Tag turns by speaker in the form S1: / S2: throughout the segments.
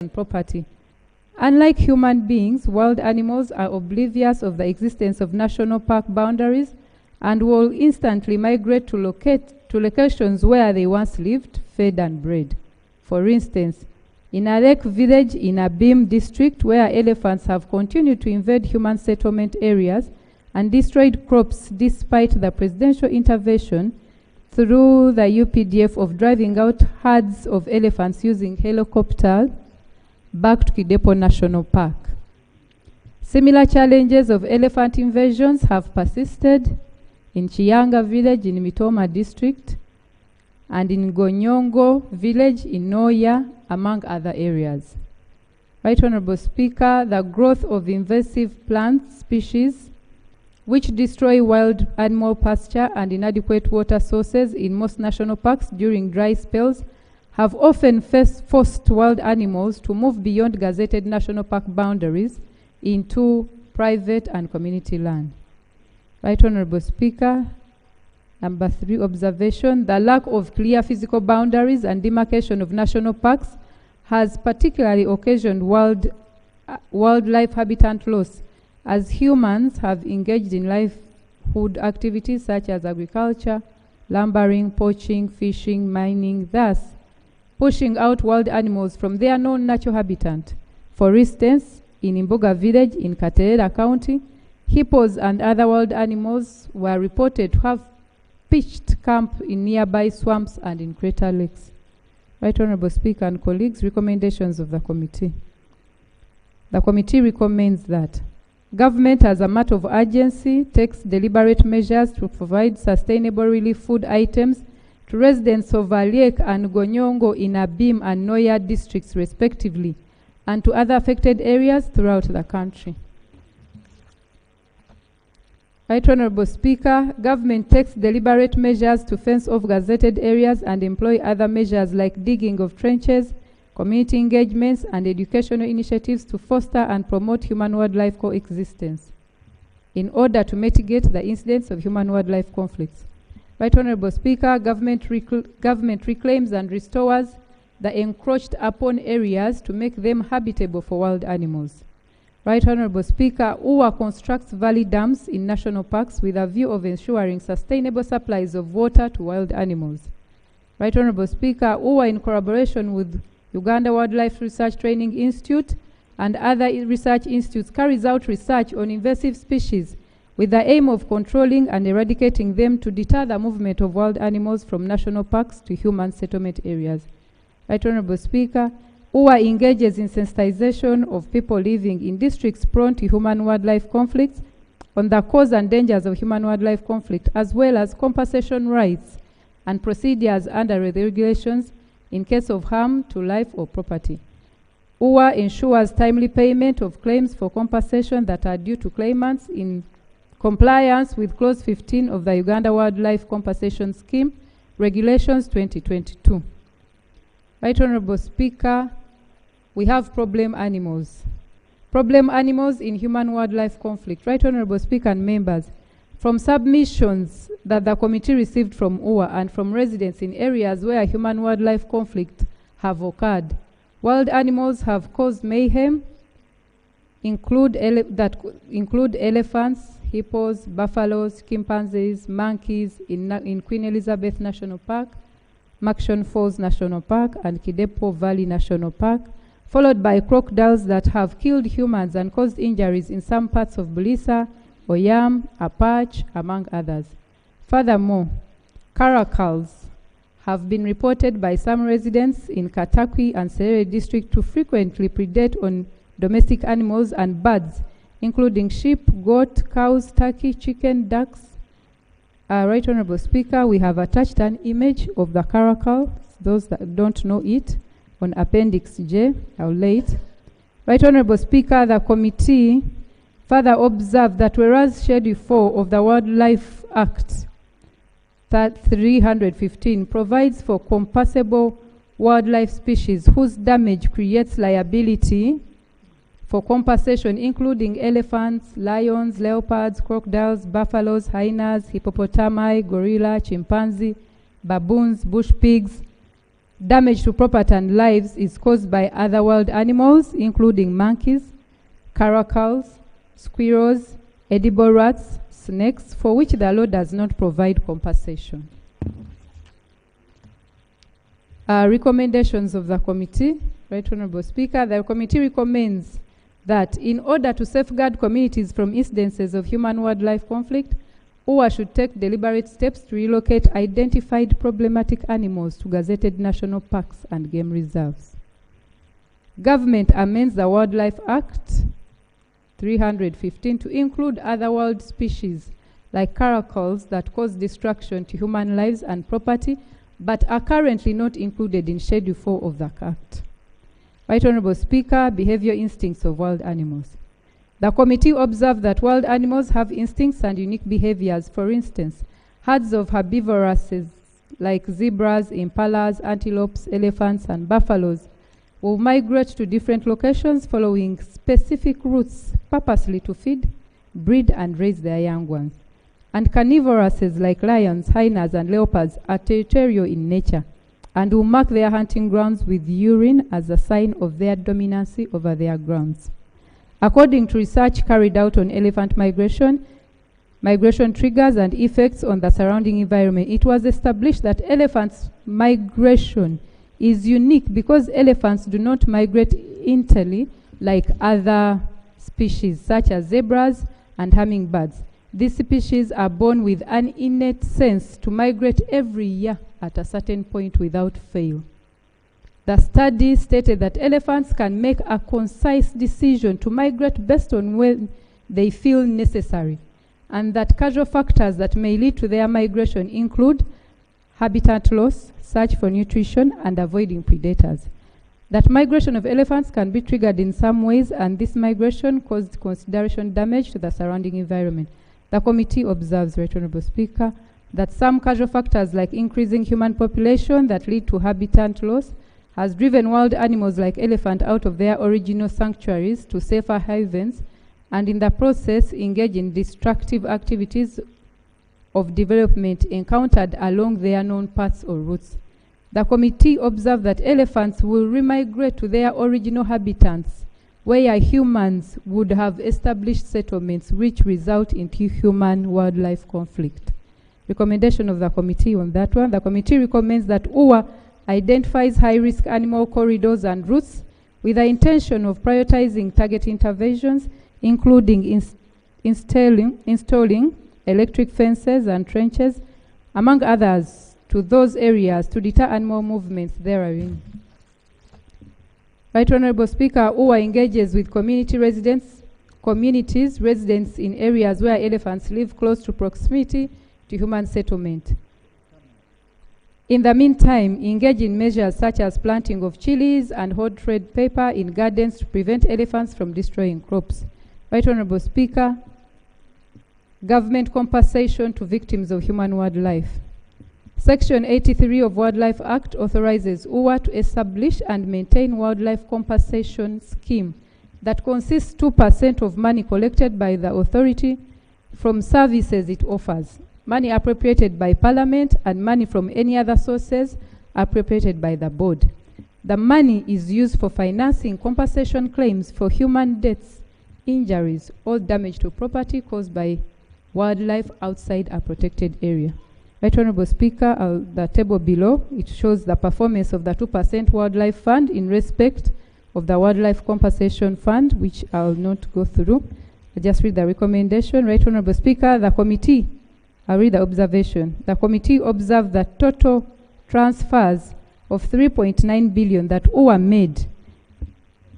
S1: and property. Unlike human beings, wild animals are oblivious of the existence of national park boundaries and will instantly migrate to locations where they once lived, fed and bred. For instance, in a lake village in a Beam district where elephants have continued to invade human settlement areas and destroyed crops despite the presidential intervention through the UPDF of driving out herds of elephants using helicopters back to Kidepo National Park. Similar challenges of elephant invasions have persisted in Chiyanga village in Mitoma district and in Gonyongo village in Noya, among other areas. Right Honorable Speaker, the growth of invasive plant species which destroy wild animal pasture and inadequate water sources in most national parks during dry spells have often forced wild animals to move beyond gazetted national park boundaries into private and community land. Right Honorable Speaker, number 3 observation, the lack of clear physical boundaries and demarcation of national parks has particularly occasioned wildlife habitat loss, as humans have engaged in livelihood activities such as agriculture, lumbering, poaching, fishing, mining, thus pushing out wild animals from their known natural habitat. For instance, in Imboga village in Katerera County, hippos and other wild animals were reported to have pitched camp in nearby swamps and in crater lakes. Right Honorable Speaker and colleagues, recommendations of the committee. The committee recommends that government, as a matter of urgency, takes deliberate measures to provide sustainable relief food items to residents of Aliek and Gonyongo in Abim and Noya districts respectively, and to other affected areas throughout the country. Right Honorable Speaker, government takes deliberate measures to fence off gazetted areas and employ other measures like digging of trenches, community engagements, and educational initiatives to foster and promote human-wildlife coexistence in order to mitigate the incidence of human-wildlife conflicts. Right Honorable Speaker, government reclaims and restores the encroached upon areas to make them habitable for wild animals. Right Honorable Speaker, UWA constructs valley dams in national parks with a view of ensuring sustainable supplies of water to wild animals. Right Honorable Speaker, UWA, in collaboration with Uganda Wildlife Research Training Institute and other research institutes, carries out research on invasive species with the aim of controlling and eradicating them to deter the movement of wild animals from national parks to human settlement areas. Right Honorable Speaker, UWA engages in sensitization of people living in districts prone to human-wildlife conflicts on the cause and dangers of human-wildlife conflict, as well as compensation rights and procedures under the regulations in case of harm to life or property. UWA ensures timely payment of claims for compensation that are due to claimants in compliance with Clause 15 of the Uganda Wildlife Compensation Scheme, Regulations 2022. Right Honorable Speaker, we have problem animals. Problem animals in human-wildlife conflict. Right Honorable Speaker and members, from submissions that the committee received from UWA and from residents in areas where human-wildlife conflict have occurred, wild animals have caused mayhem, include elephants, hippos, buffaloes, chimpanzees, monkeys in Queen Elizabeth National Park, Maction Falls National Park, and Kidepo Valley National Park, followed by crocodiles that have killed humans and caused injuries in some parts of Bulisa, Oyam, Apache, among others. Furthermore, caracals have been reported by some residents in Katakwi and Serere district to frequently predate on domestic animals and birds, including sheep, goat, cows, turkey, chicken, ducks. Right Honorable Speaker, we have attached an image of the caracal, those that don't know it, on Appendix J. I'll lay it. Right Honorable Speaker, the committee further observed that whereas Schedule 4 of the Wildlife Act 315 provides for compensable wildlife species whose damage creates liability for compensation, including elephants, lions, leopards, crocodiles, buffaloes, hyenas, hippopotami, gorilla, chimpanzee, baboons, bush pigs, damage to property and lives is caused by other wild animals, including monkeys, caracals, squirrels, edible rats, snakes, for which the law does not provide compensation. Recommendations of the committee. Right Honourable Speaker, the committee recommends that in order to safeguard communities from incidences of human-wildlife conflict, OWA should take deliberate steps to relocate identified problematic animals to gazetted national parks and game reserves. Government amends the Wildlife Act 315 to include other wild species like caracals that cause destruction to human lives and property, but are currently not included in Schedule 4 of the Act. Right Honourable Speaker, behaviour instincts of wild animals. The committee observed that wild animals have instincts and unique behaviours. For instance, herds of herbivores like zebras, impalas, antelopes, elephants, and buffaloes will migrate to different locations following specific routes purposely to feed, breed, and raise their young ones. And carnivorous like lions, hyenas, and leopards are territorial in nature and will mark their hunting grounds with urine as a sign of their dominancy over their grounds. According to research carried out on elephant migration triggers and effects on the surrounding environment, it was established that elephants' migration is unique because elephants do not migrate internally like other species such as zebras and hummingbirds. These species are born with an innate sense to migrate every year at a certain point without fail. The study stated that elephants can make a concise decision to migrate based on when they feel necessary, and that causal factors that may lead to their migration include habitat loss, search for nutrition, and avoiding predators. That migration of elephants can be triggered in some ways, and this migration caused considerable damage to the surrounding environment. The committee observes, Right Honourable Speaker, that some causal factors like increasing human population that lead to habitat loss has driven wild animals like elephant out of their original sanctuaries to safer havens, and in the process engage in destructive activities of development encountered along their known paths or routes. The committee observed that elephants will remigrate to their original habitats where humans would have established settlements which result in human-wildlife conflict. Recommendation of the committee on that one. The committee recommends that OWA identifies high-risk animal corridors and routes with the intention of prioritizing target interventions, including installing electric fences and trenches, among others, to those areas to deter animal movements therein. Right Honourable Speaker, OWA engages with communities residents in areas where elephants live close to proximity to human settlement. In the meantime, engage in measures such as planting of chilies and hot red pepper in gardens to prevent elephants from destroying crops. Right Honourable Speaker, government compensation to victims of human wildlife. Section 83 of Wildlife Act authorizes OWA to establish and maintain wildlife compensation scheme that consists 2% of money collected by the authority from services it offers, money appropriated by Parliament, and money from any other sources appropriated by the board. The money is used for financing compensation claims for human deaths, injuries, or damage to property caused by wildlife outside a protected area. Right Honourable Speaker, the table below, it shows the performance of the 2% Wildlife Fund in respect of the Wildlife Compensation Fund, which I'll not go through. I'll just read the recommendation. Right Honourable Speaker, the committee, I'll read the observation. The committee observed that total transfers of 3.9 billion that OWA made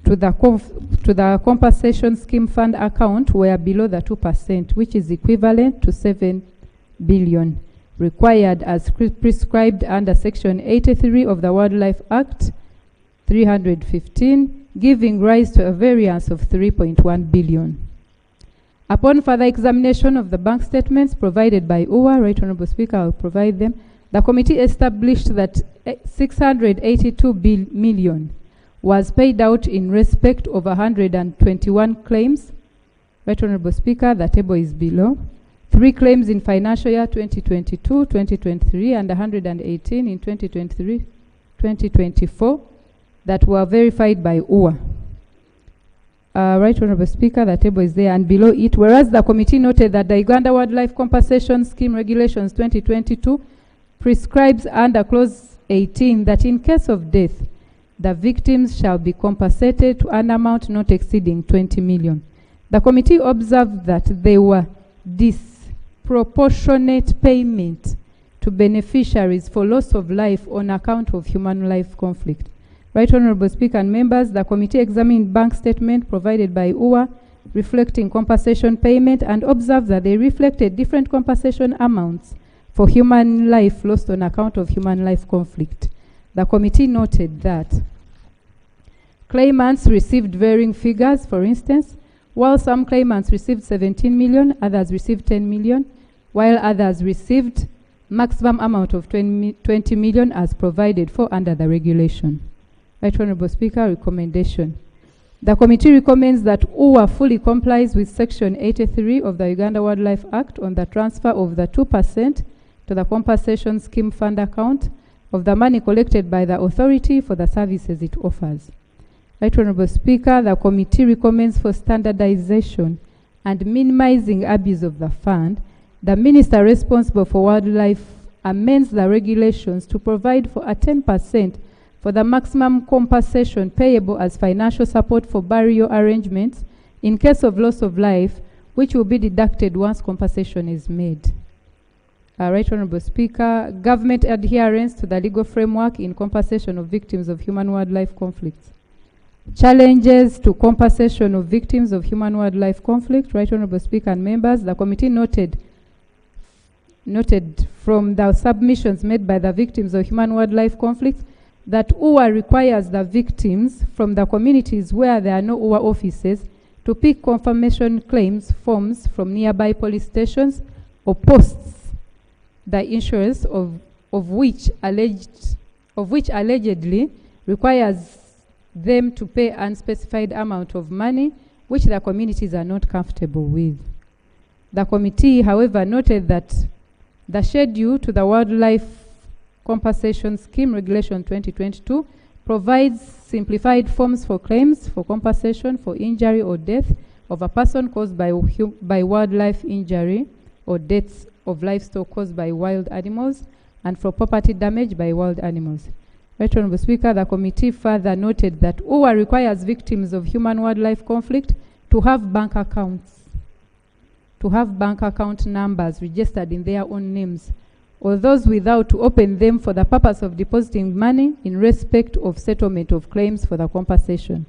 S1: to the compensation scheme fund account were below the 2%, which is equivalent to 7 billion. Required as prescribed under Section 83 of the Wildlife Act 315, giving rise to a variance of 3.1 billion. Upon further examination of the bank statements provided by OWA, Right Honourable Speaker, I'll provide them, the committee established that 682 million was paid out in respect of 121 claims. Right Honourable Speaker, the table is below. 3 claims in financial year 2022-2023 and 118 in 2023-2024. 2024 that were verified by UWA. Right Honourable Speaker, the table is there and below it. Whereas the committee noted that the Uganda Wildlife Compensation Scheme Regulations 2022 prescribes under Clause 18 that in case of death, the victims shall be compensated to an amount not exceeding 20 million. The committee observed that there were disproportionate payment to beneficiaries for loss of life on account of human life conflict. Right Honourable Speaker and members, the committee examined bank statement provided by UWA reflecting compensation payment and observed that they reflected different compensation amounts for human life lost on account of human life conflict. The committee noted that claimants received varying figures. For instance, while some claimants received 17 million, others received 10 million, while others received maximum amount of 20 million as provided for under the regulation. Right Honourable Speaker, recommendation. The committee recommends that UWA fully complies with Section 83 of the Uganda Wildlife Act on the transfer of the 2% to the compensation scheme fund account of the money collected by the authority for the services it offers. Right Honourable Speaker, the committee recommends for standardization and minimizing abuse of the fund, the Minister responsible for wildlife amends the regulations to provide for a 10% for the maximum compensation payable as financial support for burial arrangements in case of loss of life, which will be deducted once compensation is made. Right Honourable Speaker, government adherence to the legal framework in compensation of victims of human-wildlife conflicts. Challenges to compensation of victims of human-wildlife conflict. Right Honourable Speaker and members, the committee noted from the submissions made by the victims of human-wildlife conflicts that UWA requires the victims from the communities where there are no UWA offices to pick confirmation claims forms from nearby police stations or posts, the insurance of which allegedly requires them to pay unspecified amount of money, which the communities are not comfortable with. The committee, however, noted that the schedule to the Wildlife Compensation Scheme Regulation 2022 provides simplified forms for claims for compensation for injury or death of a person caused by wildlife injury or deaths of livestock caused by wild animals and for property damage by wild animals. Right Honourable Speaker, the committee further noted that UWA requires victims of human-wildlife conflict to have bank accounts, to have bank account numbers registered in their own names, or those without to open them for the purpose of depositing money in respect of settlement of claims for the compensation.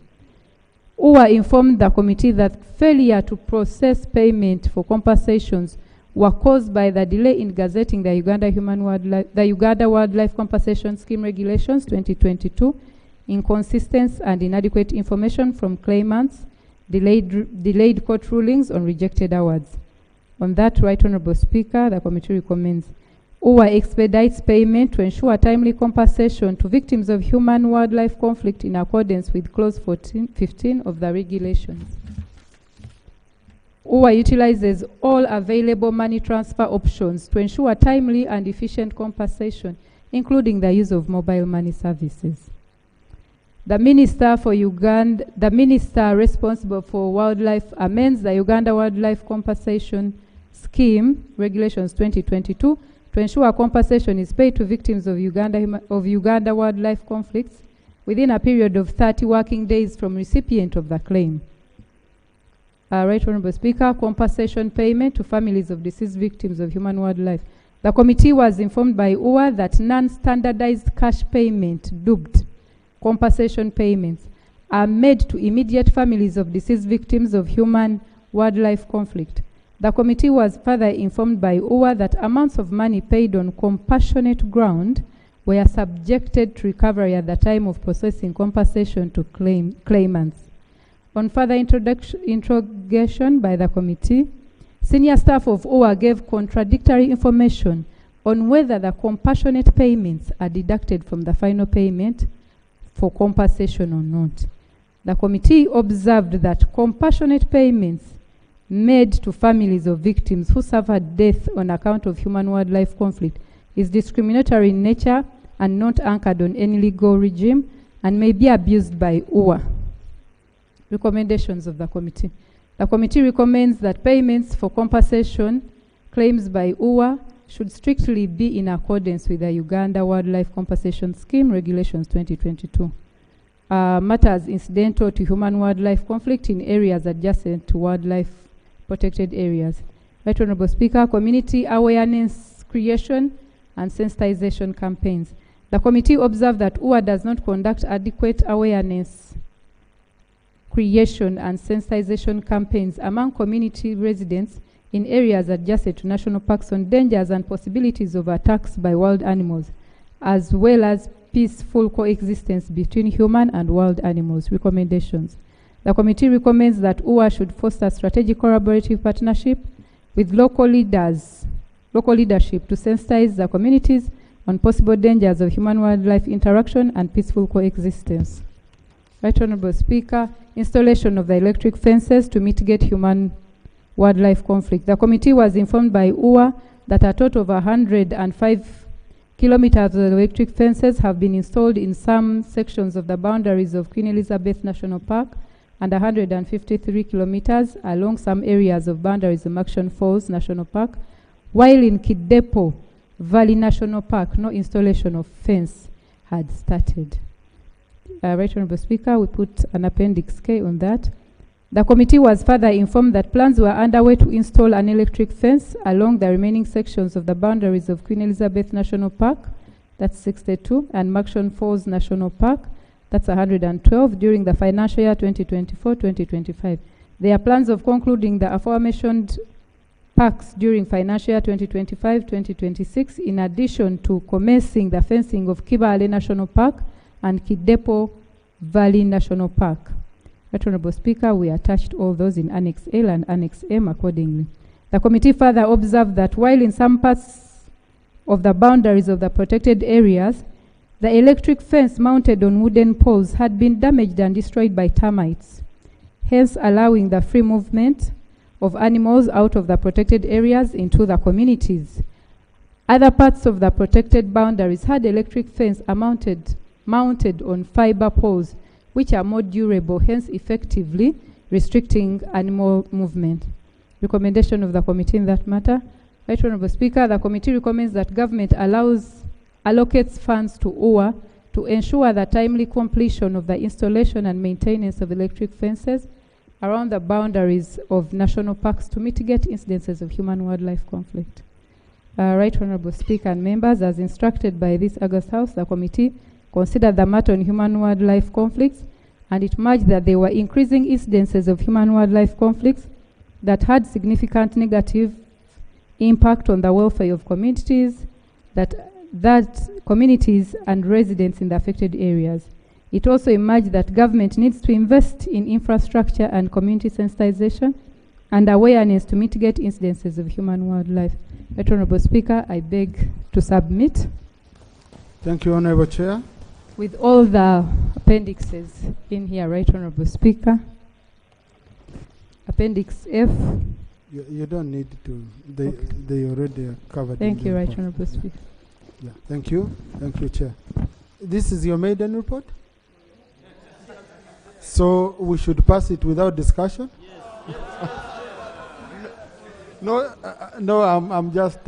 S1: UWA informed the committee that failure to process payment for compensations were caused by the delay in gazetting the Uganda Wildlife Compensation Scheme Regulations 2022, inconsistent and inadequate information from claimants, delayed court rulings on rejected awards. On that, Right Honourable Speaker, the committee recommends UWA expedites payment to ensure timely compensation to victims of human-wildlife conflict in accordance with Clause 15 of the regulations. UWA utilizes all available money transfer options to ensure timely and efficient compensation, including the use of mobile money services. The Minister responsible for wildlife amends the Uganda Wildlife Compensation Scheme Regulations 2022 to ensure compensation is paid to victims of Uganda wildlife conflicts within a period of 30 working days from recipient of the claim. Right Honourable Speaker, compensation payment to families of deceased victims of human wildlife. The committee was informed by UWA that non-standardized cash payment, dubbed compensation payments, are made to immediate families of deceased victims of human wildlife conflict. The committee was further informed by UWA that amounts of money paid on compassionate ground were subjected to recovery at the time of processing compensation to claimants. On further interrogation by the committee, senior staff of UWA gave contradictory information on whether the compassionate payments are deducted from the final payment for compensation or not. The committee observed that compassionate payments made to families of victims who suffered death on account of human-wildlife conflict is discriminatory in nature and not anchored on any legal regime and may be abused by UWA. Recommendations of the committee. The committee recommends that payments for compensation claims by UWA should strictly be in accordance with the Uganda Wildlife Compensation Scheme Regulations 2022. Matters incidental to human-wildlife conflict in areas adjacent to wildlife protected areas. Right Honourable Speaker, community awareness creation and sensitization campaigns. The committee observed that UWA does not conduct adequate awareness creation and sensitization campaigns among community residents in areas adjacent to national parks on dangers and possibilities of attacks by wild animals, as well as peaceful coexistence between human and wild animals. Recommendations. The committee recommends that UWA should foster strategic collaborative partnership with local leadership to sensitize the communities on possible dangers of human-wildlife interaction and peaceful coexistence. Right Honourable Speaker, installation of the electric fences to mitigate human-wildlife conflict. The committee was informed by UWA that a total of 105 kilometers of electric fences have been installed in some sections of the boundaries of Queen Elizabeth National Park and 153 kilometers along some areas of boundaries of Action Falls National Park, while in Kidepo Valley National Park, no installation of fence had started. Right Honourable Speaker, we put an Appendix K on that. The committee was further informed that plans were underway to install an electric fence along the remaining sections of the boundaries of Queen Elizabeth National Park, that's 62, and Action Falls National Park, that's 112, during the financial year 2024-2025. There are plans of concluding the aforementioned parks during financial year 2025-2026, in addition to commencing the fencing of Kibale National Park and Kidepo Valley National Park. Right Honourable Speaker, we attached all those in Annex L and Annex M accordingly. The committee further observed that while in some parts of the boundaries of the protected areas, the electric fence mounted on wooden poles had been damaged and destroyed by termites, hence allowing the free movement of animals out of the protected areas into the communities. Other parts of the protected boundaries had electric fence mounted on fiber poles, which are more durable, hence effectively restricting animal movement. Recommendation of the committee in that matter. Right Honourable Speaker, the committee recommends that government allocates funds to UWA to ensure the timely completion of the installation and maintenance of electric fences around the boundaries of national parks to mitigate incidences of human-wildlife conflict. Right Honourable Speaker and members, as instructed by this August House, the committee considered the matter on human-wildlife conflicts, and it emerged that there were increasing incidences of human-wildlife conflicts that had significant negative impact on the welfare of communities, that communities and residents in the affected areas. It also emerged that government needs to invest in infrastructure and community sensitization and awareness to mitigate incidences of human-wildlife. Right Honourable Speaker, I beg to submit.
S2: Thank you, Honourable Chair.
S1: With all the appendixes in here, Right Honourable Speaker. Appendix F.
S2: You don't need to. They already are covered.
S1: Thank you, Right Honourable Speaker.
S2: Yeah, thank you. Thank you, Chair. This is your maiden report? So we should pass it without discussion? Yes. No, I'm just,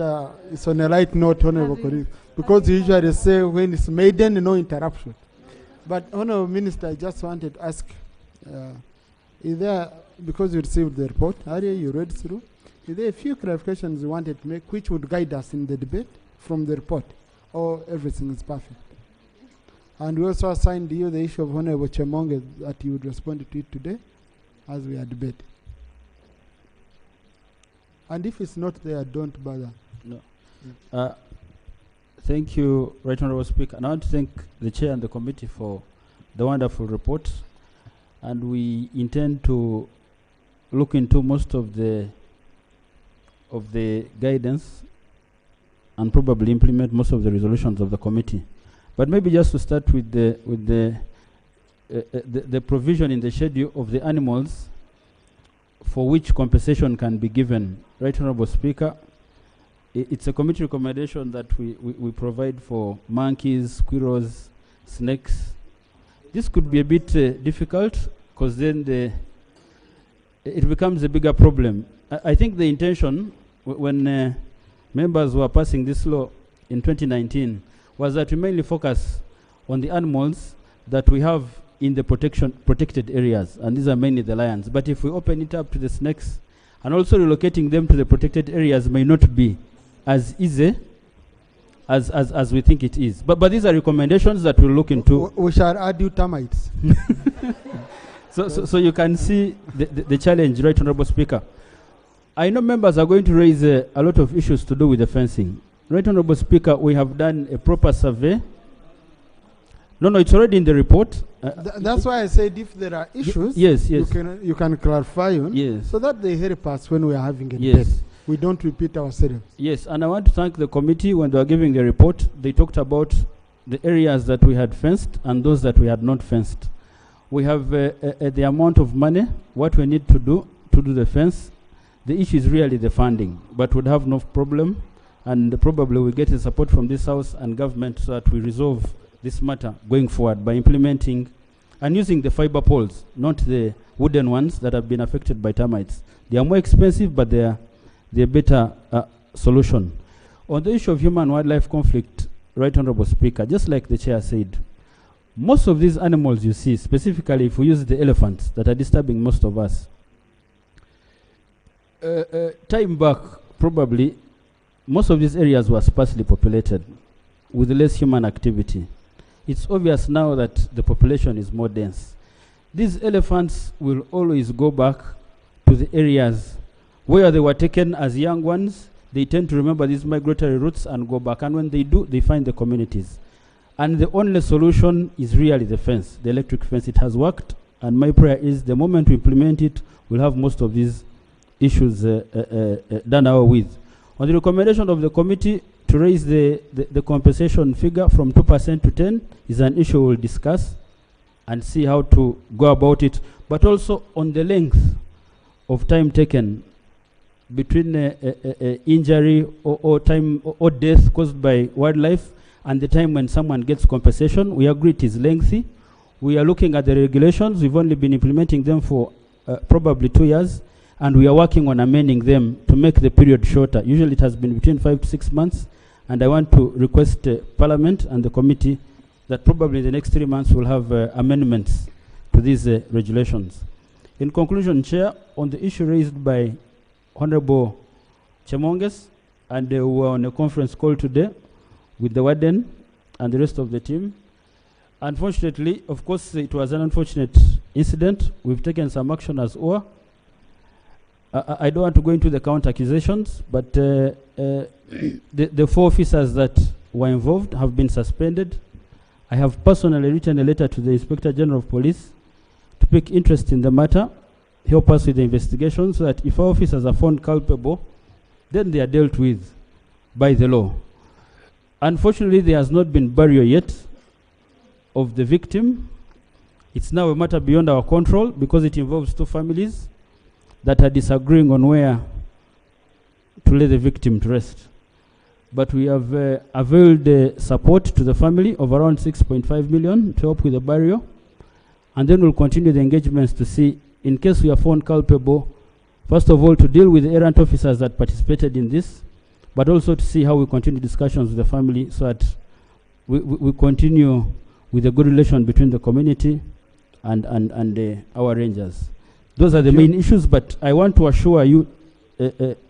S2: it's on a light note, Honourable colleague, because you usually say when it's maiden, no interruption. But Honourable Minister, I just wanted to ask, is there, because you received the report, earlier you read through, is there a few clarifications you wanted to make which would guide us in the debate from the report, or everything is perfect? And we also assigned you the issue of Honourable Chemonge that you would respond to it today as we are debating. And if it's not there, don't bother.
S3: No. Thank you, Right Honourable Speaker. And I want to thank the Chair and the committee for the wonderful report. And we intend to look into most of the guidance and probably implement most of the resolutions of the committee. But maybe just to start with the provision in the schedule of the animals for which compensation can be given. Right Honourable Speaker, it's a committee recommendation that we provide for monkeys, squirrels, snakes. This could be a bit difficult because then it becomes a bigger problem. I think the intention when members were passing this law in 2019 was that we mainly focus on the animals that we have in the protected areas, and these are mainly the lions. But if we open it up to the snakes, and also relocating them to the protected areas may not be as easy as we think it is. But these are recommendations that we'll look into.
S2: We shall add you termites.
S3: So you can see the challenge, Right Honourable Speaker. I know members are going to raise a lot of issues to do with the fencing. Right Honourable Speaker, we have done a proper survey. No, it's already in the report.
S2: That's why I said if there are issues,
S3: yes.
S2: you can clarify on,
S3: yes,
S2: so that they help us when we are having a
S3: yes
S2: debate. We don't repeat ourselves.
S3: Yes, and I want to thank the committee. When they were giving the report, they talked about the areas that we had fenced and those that we had not fenced. We have the amount of money, what we need to do the fence. The issue is really the funding, but we'd have no problem, and probably we get the support from this House and government so that we resolve this matter going forward by implementing and using the fiber poles, not the wooden ones that have been affected by termites. They are more expensive, but they're better solution. On the issue of human-wildlife conflict, Right Honourable Speaker, just like the Chair said, most of these animals you see, specifically if we use the elephants that are disturbing most of us, time back, probably, most of these areas were sparsely populated with less human activity. It's obvious now that the population is more dense. These elephants will always go back to the areas where they were taken as young ones. They tend to remember these migratory routes and go back. And when they do, they find the communities. And the only solution is really the fence, the electric fence. It has worked. And my prayer is the moment we implement it, we'll have most of these issues done away with. On the recommendation of the committee to raise the compensation figure from 2% to 10% is an issue we'll discuss and see how to go about it. But also on the length of time taken between injury or time or death caused by wildlife and the time when someone gets compensation, we agree it is lengthy. We are looking at the regulations. We've only been implementing them for probably 2 years, and we are working on amending them to make the period shorter. Usually it has been between 5 to 6 months, and I want to request Parliament and the committee that probably in the next 3 months we'll have amendments to these regulations. In conclusion, Chair, on the issue raised by Honourable Chemonges, and we were on a conference call today with the warden and the rest of the team. Unfortunately, of course, it was an unfortunate incident. We've taken some action as OA. I don't want to go into the counter accusations, but the 4 officers that were involved have been suspended. I have personally written a letter to the Inspector General of Police to take interest in the matter, help us with the investigation, so that if our officers are found culpable, then they are dealt with by the law. Unfortunately, there has not been burial yet of the victim. It's now a matter beyond our control because it involves 2 families that are disagreeing on where to lay the victim to rest. But we have availed support to the family of around 6.5 million to help with the burial. And then we'll continue the engagements to see, in case we are found culpable, first of all, to deal with the errant officers that participated in this, but also to see how we continue discussions with the family so that we continue with a good relation between the community and our rangers. Those are the main issues, but I want to assure you,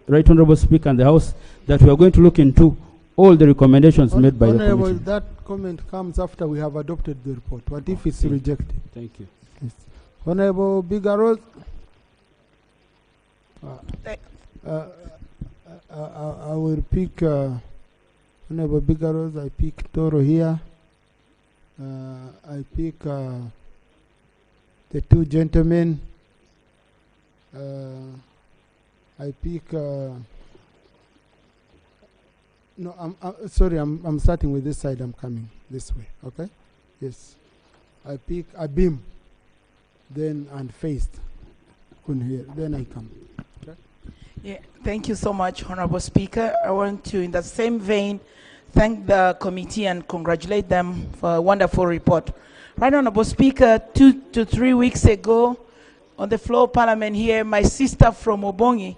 S3: Right Honourable Speaker and the House, that we are going to look into all the recommendations made by the committee.
S2: That comment comes after we have adopted the report. What if it's rejected?
S3: Thank you.
S2: Yes. Honourable Bigaros, I will pick Honourable Bigaros. I pick Toro here. I pick the 2 gentlemen. I pick. No, I'm sorry. I'm starting with this side. I'm coming this way. Okay. Yes. I pick Abim. Then and faced. Couldn't hear. Then I come. Okay.
S4: Yeah, thank you so much, Honorable Speaker. I want to, in the same vein, thank the committee and congratulate them for a wonderful report. Right, Honorable Speaker, 2 to 3 weeks ago, on the floor of Parliament here, my sister from Obongi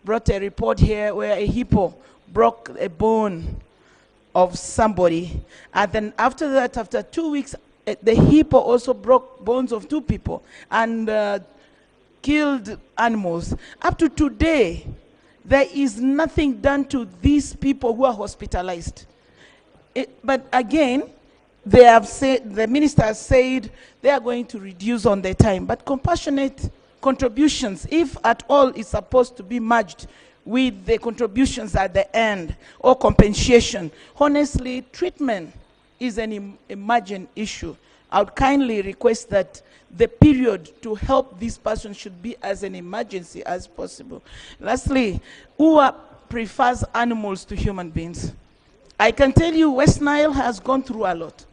S4: brought a report here where a hippo broke a bone of somebody. And then after that, after 2 weeks, the hippo also broke bones of 2 people and killed animals. Up to today, there is nothing done to these people who are hospitalized. But again, they have said, the minister has said they are going to reduce on their time. But compassionate contributions, if at all, is supposed to be merged with the contributions at the end or compensation. Honestly, treatment is an emergent issue. I would kindly request that the period to help this person should be as an emergency as possible. Lastly, UWA prefers animals to human beings. I can tell you West Nile has gone through a lot.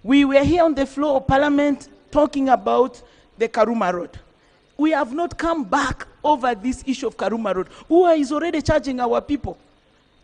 S4: We were here on the floor of Parliament talking about the Karuma Road. We have not come back over this issue of Karuma Road. UWA is already charging our people.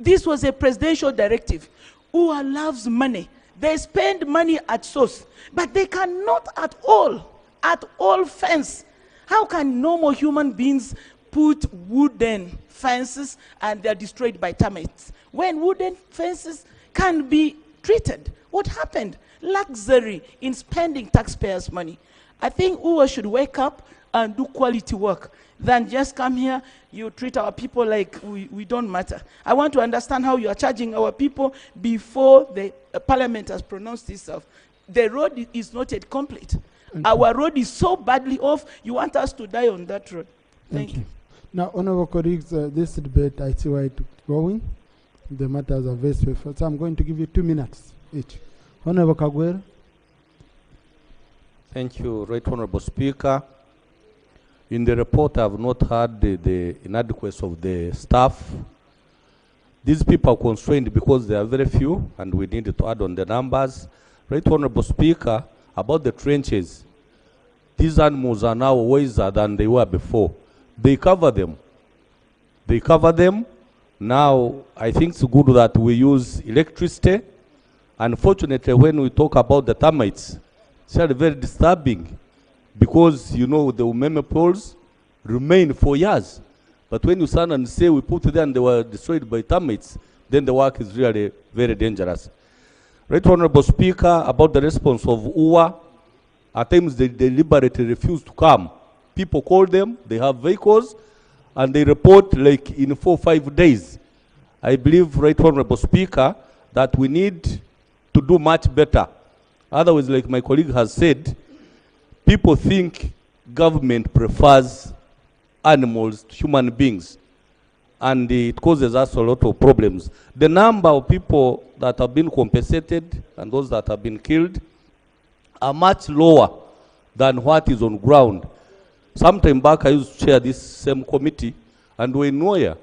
S4: This was a presidential directive. UWA loves money. They spend money at source, but they cannot at all fence. How can normal human beings put wooden fences and they're destroyed by termites? When wooden fences can be treated, what happened? Luxury in spending taxpayers' money. I think UWA should wake up and do quality work than just come here, you treat our people like we don't matter. I want to understand how you are charging our people before the Parliament has pronounced itself. The road is not yet complete. Our road is so badly off, you want us to die on that road. Thank you.
S2: Now, honorable colleagues, this debate, I see where it's going. The matters are very straightforward. So I'm going to give you 2 minutes each. Honorable Kagwera.
S5: Thank you, Right Honorable Speaker. In the report, I have not heard the inadequacy of the staff. These people are constrained because they are very few, and we need to add on the numbers. Right Honorable Speaker, about the trenches, these animals are now wiser than they were before. They cover them. They cover them. Now, I think it's good that we use electricity. Unfortunately, when we talk about the termites, it's very disturbing because, you know, the umeme poles remain for years. But when you stand and say we put them and they were destroyed by termites, then the work is really very dangerous. Right Honorable Speaker, about the response of UWA, at times they deliberately refuse to come. People call them, they have vehicles, and they report like in 4 or 5 days. I believe, Right Honorable Speaker, that we need to do much better. Otherwise, like my colleague has said, people think government prefers animals to human beings, and it causes us a lot of problems. The number of people that have been compensated and those that have been killed are much lower than what is on ground. Sometime back, I used to chair this same committee, and we know here,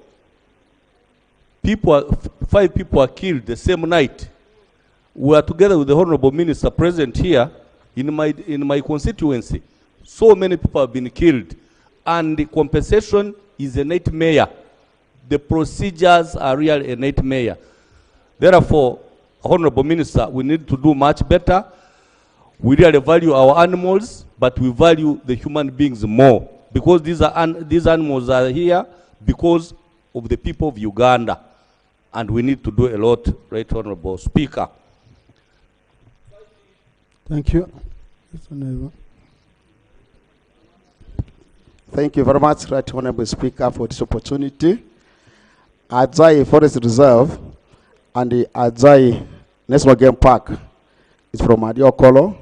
S5: 5 people are killed the same night. We are together with the Honorable Minister present here in my constituency. So many people have been killed, and the compensation is a nightmare. The procedures are really a nightmare. Therefore, Honorable Minister, we need to do much better. We really value our animals, but we value the human beings more, because these animals are here because of the people of Uganda, and we need to do a lot, Right Honorable Speaker.
S2: Thank you.
S6: Thank you very much, Right Honorable Speaker, for this opportunity. Adzai Forest Reserve and the Adzai National Game Park is from Adiokolo,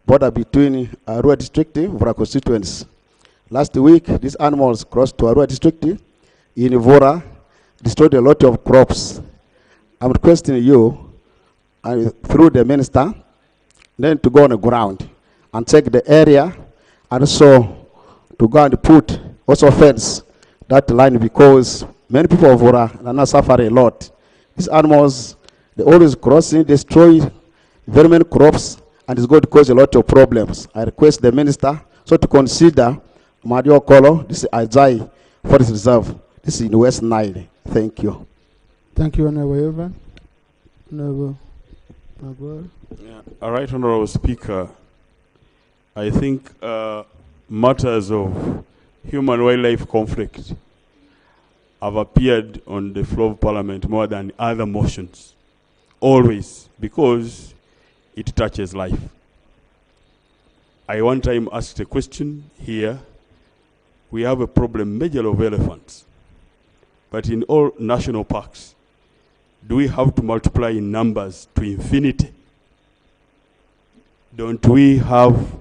S6: border between Arua District, Vora constituents. Last week, these animals crossed to Arua District in Vora, destroyed a lot of crops. I'm requesting you, through the minister, then to go on the ground and check the area, and also to go and put also fence that line, because many people of Vora are not suffering a lot. These animals, they always crossing, destroy very many crops, and it's going to cause a lot of problems. I request the minister so to consider Madio Kolo, this is Ajay Forest Reserve. This is in West Nile. Thank you.
S2: Thank you, Honorable Evan. Honorable Maguire.
S7: Yeah. All right, Honorable Speaker. I think matters of human-wildlife conflict have appeared on the floor of Parliament more than other motions, always, because it touches life. I one time asked a question here. We have a problem major of elephants, but in all national parks, do we have to multiply in numbers to infinity? Don't we have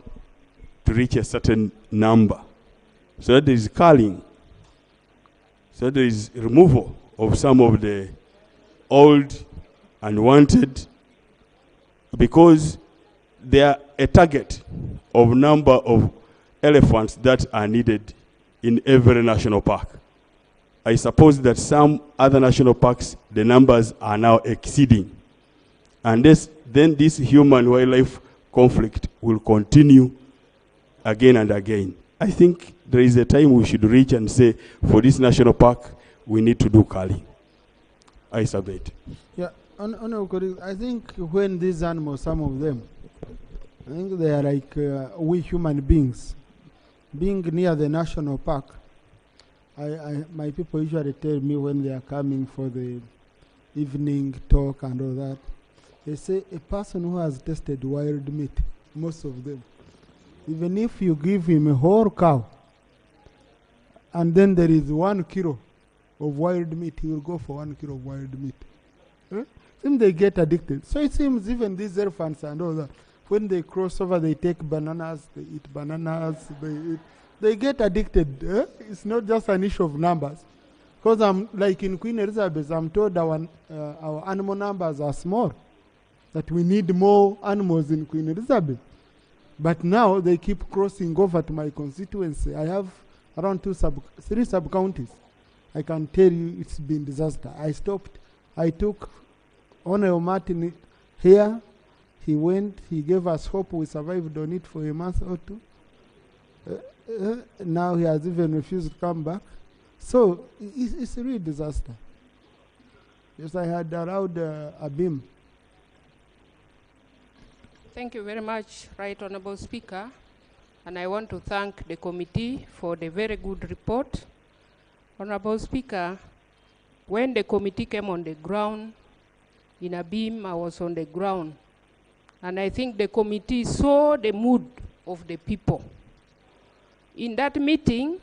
S7: to reach a certain number so that there is culling, so that there is removal of some of the old unwanted, because they are a target of number of elephants that are needed in every national park. I suppose that some other national parks, the numbers are now exceeding. And then this human-wildlife conflict will continue again and again. I think there is a time we should reach and say, for this national park, we need to do culling. I submit.
S2: Yeah, I think when these animals, some of them, I think they are like we human beings. Being near the national park, my people usually tell me when they are coming for the evening talk and all that, they say a person who has tasted wild meat, most of them, even if you give him a whole cow, and then there is 1 kilo of wild meat, he will go for 1 kilo of wild meat. Then they get addicted. So it seems even these elephants and all that, when they cross over, they take bananas, they eat bananas, they get addicted. It's not just an issue of numbers. Because I'm like in Queen Elizabeth, I'm told our animal numbers are small, that we need more animals in Queen Elizabeth. But now they keep crossing over to my constituency. I have around 3 sub-counties. I can tell you it's been disaster. I stopped. I took Honorable Martin here. He went, he gave us hope. We survived on it for a month or 2. Now he has even refused to come back. So it's a real disaster. Yes, I had allowed a beam.
S8: Thank you very much, Right Honourable Speaker. And I want to thank the committee for the very good report. Honourable Speaker, when the committee came on the ground, in a beam, I was on the ground. And I think the committee saw the mood of the people. In that meeting,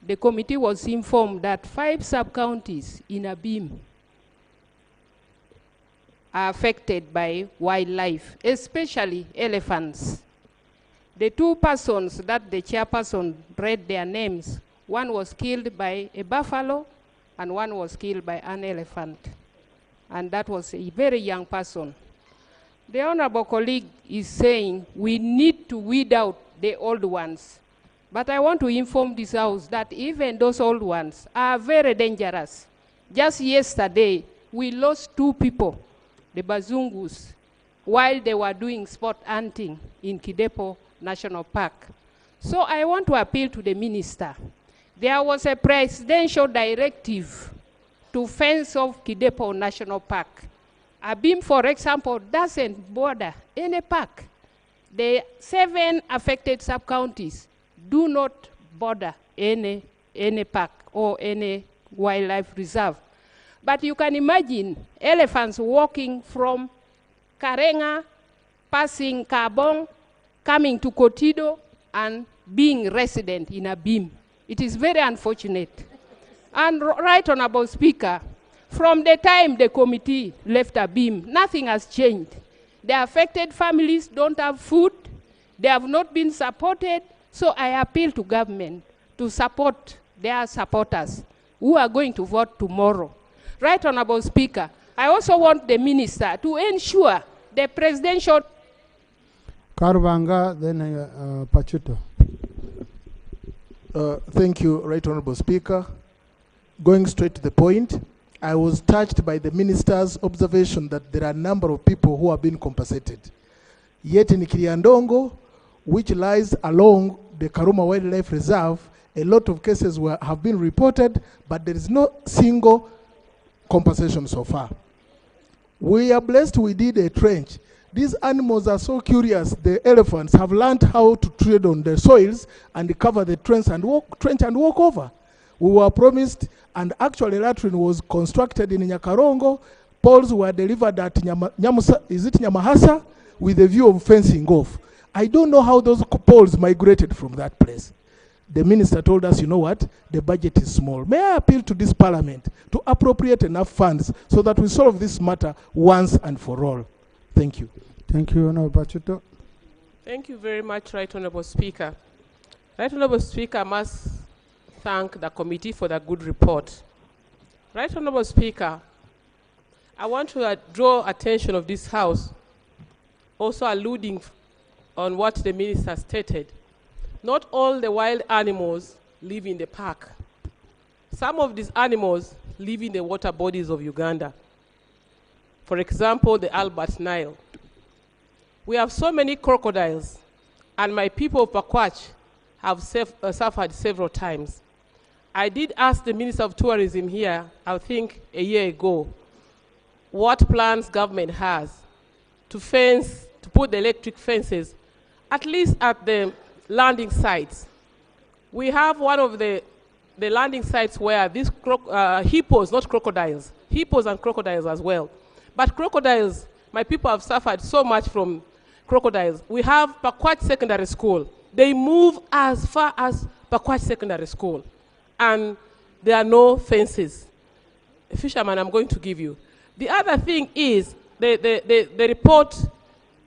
S8: the committee was informed that 5 sub-counties in a beam are affected by wildlife, especially elephants. The 2 persons that the chairperson read their names, one was killed by a buffalo and one was killed by an elephant. And that was a very young person. The honorable colleague is saying we need to weed out the old ones. But I want to inform this House that even those old ones are very dangerous. Just yesterday, we lost 2 people, the Bazungus, while they were doing sport hunting in Kidepo National Park. So I want to appeal to the minister. There was a presidential directive to fence off Kidepo National Park. Abim, for example, doesn't border any park. The 7 affected sub-counties do not border any park or any wildlife reserve. But you can imagine elephants walking from Karenga, passing Kabong, coming to Kotido, and being resident in Abim. It is very unfortunate. And Right Honourable Speaker, from the time the committee left Abim, nothing has changed. The affected families don't have food. They have not been supported. So I appeal to government to support their supporters who are going to vote tomorrow. Right Honourable Speaker, I also want the minister to ensure the presidential...
S2: Karvanga, then Pachuto.
S9: Thank you, Right Honourable Speaker. Going straight to the point, I was touched by the minister's observation that there are a number of people who have been compensated. Yet in Kiriandongo, which lies along the Karuma Wildlife Reserve, A lot of cases have been reported, but there is no single compensation so far. We are blessed we did a trench. These animals are so curious. The elephants have learned how to tread on the soils and cover the trench and walk over. We were promised, and actually latrine was constructed in Nyakarongo. Poles were delivered at Nyamahasa with a view of fencing off. I don't know how those poles migrated from that place. The minister told us, you know what, the budget is small. May I appeal to this parliament to appropriate enough funds so that we solve this matter once and for all. Thank you.
S2: Thank you, Honorable Pachuto.
S8: Thank you very much, Right Honourable Speaker. Right Honourable Speaker, I must thank the committee for the good report. Right Honourable Speaker, I want to draw attention of this House, also alluding on what the minister stated. Not all the wild animals live in the park. Some of these animals live in the water bodies of Uganda. For example, the Albert Nile. We have so many crocodiles, and my people of Pakwach have suffered several times. I did ask the Minister of Tourism here, I think a year ago, what plans government has to put the electric fences, at least at the landing sites. We have one of the landing sites where these hippos, not crocodiles, hippos and crocodiles as well. But crocodiles, my people have suffered so much from crocodiles. We have Pakwach Secondary School. They move as far as Pakwach Secondary School, and there are no fences. Fisherman, I'm going to give you. The other thing is, the report